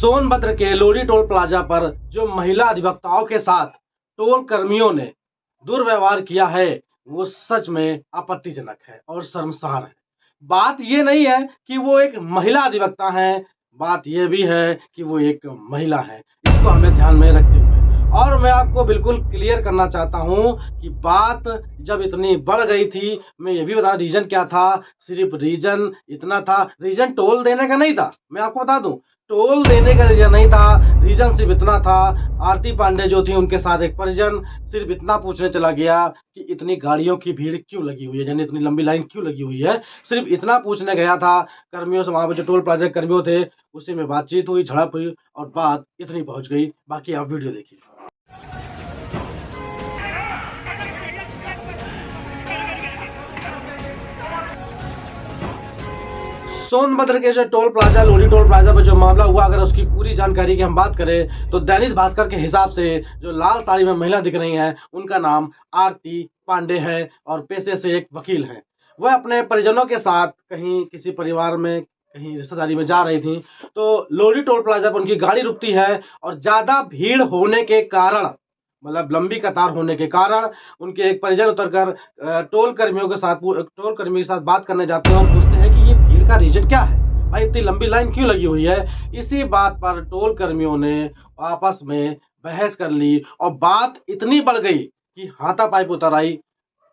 सोनभद्र के लोरी toll plaza पर जो महिला अधिवक्ताओं के साथ टोल कर्मियों ने दुर्व्यवहार किया है वो सच में आपत्तिजनक है और शर्मसार है। बात ये नहीं है कि वो एक महिला अधिवक्ता है, बात ये भी है कि वो एक महिला है। इसको हमें ध्यान में रखते हुए और मैं आपको बिल्कुल क्लियर करना चाहता हूँ कि बात जब इतनी बढ़ गई थी, मैं ये भी बता रीजन क्या था। सिर्फ रीजन इतना था, रीजन टोल देने का नहीं था। मैं आपको बता दूं, टोल देने का रीजन नहीं था, रीजन सिर्फ इतना था। आरती पांडे जो थी उनके साथ एक परिजन सिर्फ इतना पूछने चला गया कि इतनी गाड़ियों की भीड़ क्यों लगी हुई है, यानी इतनी लंबी लाइन क्यों लगी हुई है। सिर्फ इतना पूछने गया था कर्मियों से, वहां पर जो टोल प्लाजा कर्मियों थे उसी में बातचीत हुई, झड़प हुई और बात इतनी पहुंच गई। बाकी आप वीडियो देखिए। सोनभद्र के जो टोल प्लाजा लोरी टोल प्लाजा पर जो मामला हुआ, अगर उसकी पूरी जानकारी की हम बात करें तो दैनिक भास्कर के हिसाब से जो लाल साड़ी में महिला दिख रही हैं उनका नाम आरती पांडे है और पेशे से एक वकील हैं। वह अपने परिजनों के साथ कहीं किसी परिवार में कहीं रिश्तेदारी में जा रही थी तो लोरी टोल प्लाजा पर उनकी गाड़ी रुकती है और ज्यादा भीड़ होने के कारण, मतलब लंबी कतार होने के कारण, उनके एक परिजन उतरकर टोल कर्मियों के साथ बात करने जाते हैं और पूछते हैं कि ये भीड़ का रीजन क्या है, भाई इतनी लंबी लाइन क्यों लगी हुई है। इसी बात पर टोल कर्मियों ने आपस में बहस कर ली और बात इतनी बढ़ गई कि हाथापाई उतर आई।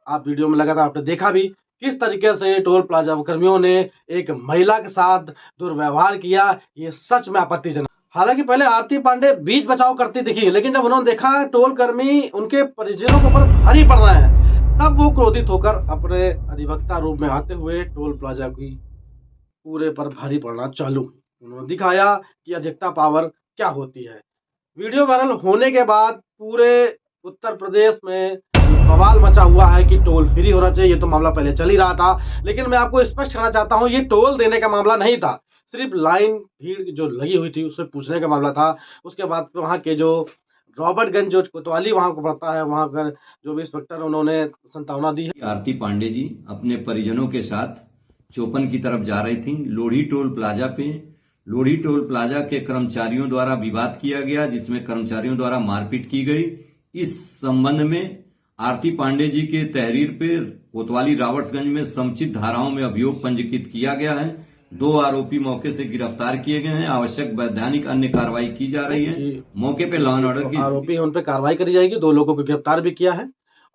आप वीडियो में लगातार आपने देखा भी किस तरीके से टोल प्लाजा कर्मियों ने एक महिला के साथ दुर्व्यवहार किया। ये सच में आपत्तिजनक। हालांकि पहले आरती पांडे बीच बचाव करती दिखी, लेकिन जब उन्होंने देखा टोल कर्मी उनके परिजनों के ऊपर भारी पड़ रहे हैं तब वो क्रोधित होकर अपने अधिवक्ता रूप में आते हुए टोल प्लाजा की पूरे पर भारी पड़ना चालू। उन्होंने दिखाया कि अधिवक्ता पावर क्या होती है। वीडियो वायरल होने के बाद पूरे उत्तर प्रदेश में बवाल मचा हुआ है कि टोल फ्री होना चाहिए। ये तो मामला पहले चल ही रहा था, लेकिन मैं आपको स्पष्ट करना चाहता हूं ये टोल देने का मामला नहीं था, सिर्फ लाइन भीड़ जो लगी हुई थी उससे पूछने का मामला था। उसके बाद वहां के जो रॉबर्टगंज जो कोतवाली वहां को पड़ता है, वहां पर जो भी इंस्पेक्टर उन्होंने संतावना दी है। आरती पांडे जी अपने परिजनों के साथ चोपन की तरफ जा रही थी। लोढ़ी टोल प्लाजा पे लोढ़ी टोल प्लाजा के कर्मचारियों द्वारा विवाद किया गया, जिसमें कर्मचारियों द्वारा मारपीट की गई। इस संबंध में आरती पांडे जी के तहरीर पे कोतवाली रावर्ट्सगंज में समुचित धाराओं में अभियोग पंजीकृत किया गया है। 2 आरोपी मौके से गिरफ्तार किए गए हैं। आवश्यक वैधानिक अन्य कार्रवाई की जा रही है। मौके पे लॉ एंड ऑर्डर की आरोपी उन पर कार्रवाई करी जाएगी। 2 लोगों को गिरफ्तार भी किया है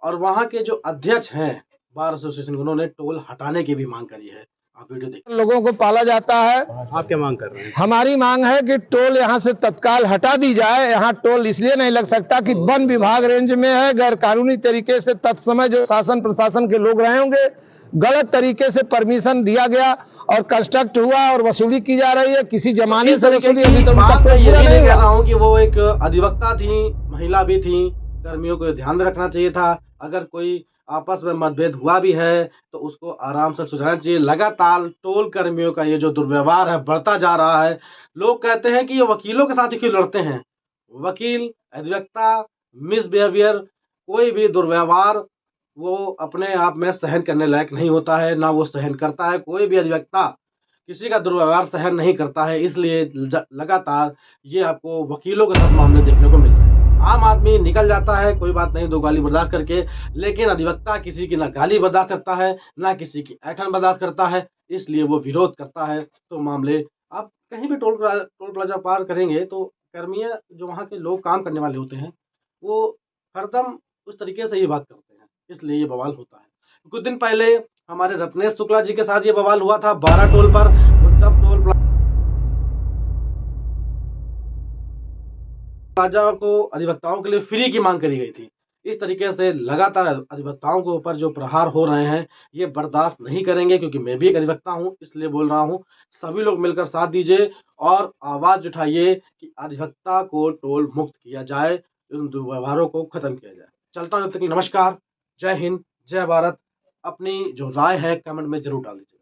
और वहां के जो अध्यक्ष हैं बार एसोसिएशन, उन्होंने टोल हटाने की भी मांग करी है। आप वीडियो देखिए। लोगों को पाला जाता है। आप क्या मांग कर रहे हैं? हमारी मांग है कि टोल यहाँ से तत्काल हटा दी जाए। यहाँ टोल इसलिए नहीं लग सकता कि वन विभाग रेंज में है, गैर कानूनी तरीके से तत्समय जो शासन प्रशासन के लोग रहे होंगे, गलत तरीके से परमिशन दिया गया और कंस्ट्रक्ट हुआ और वसूली की जा रही है। किसी जमाने से वसूली अभी तक पूरा नहीं कह रहा हूँ कि वो एक अधिवक्ता थी, महिला भी थी, कर्मियों को ध्यान में रखना चाहिए था। अगर कोई आपस में मतभेद हुआ भी है तो उसको आराम से सुलझाना चाहिए। लगातार टोल कर्मियों का ये जो दुर्व्यवहार है बढ़ता जा रहा है। लोग कहते हैं कि ये वकीलों के साथ ही क्यों लड़ते हैं। वकील, अधिवक्ता, मिसबिहेवियर, कोई भी दुर्व्यवहार वो अपने आप में सहन करने लायक नहीं होता है, ना वो सहन करता है। कोई भी अधिवक्ता किसी का दुर्व्यवहार सहन नहीं करता है। इसलिए लगातार ये आपको वकीलों के साथ मामले देखने को मिलते हैं। आम आदमी निकल जाता है, कोई बात नहीं, 2 गाली बर्दाश्त करके, लेकिन अधिवक्ता किसी की ना गाली बर्दाश्त करता है ना किसी की ऐंठन बर्दाश्त करता है, इसलिए वो विरोध करता है। तो मामले आप कहीं भी टोल प्लाजा पार करेंगे तो कर्मी जो वहाँ के लोग काम करने वाले होते हैं वो हरदम उस तरीके से ये बात करते हैं, इसलिए ये बवाल होता है। कुछ दिन पहले हमारे रत्नेश शुक्ला जी के साथ ये बवाल हुआ था 12 टोल पर। तब टोल प्लाजा को अधिवक्ताओं के लिए फ्री की मांग करी गई थी। इस तरीके से लगातार अधिवक्ताओं के ऊपर जो प्रहार हो रहे हैं ये बर्दाश्त नहीं करेंगे, क्योंकि मैं भी एक अधिवक्ता हूं, इसलिए बोल रहा हूं। सभी लोग मिलकर साथ दीजिए और आवाज उठाइए कि अधिवक्ता को टोल मुक्त किया जाए, उन दुर्व्यवहारों को खत्म किया जाए। चलता हूं, तब तक नमस्कार, जय हिंद, जय भारत। अपनी जो राय है कमेंट में जरूर डाल दीजिए।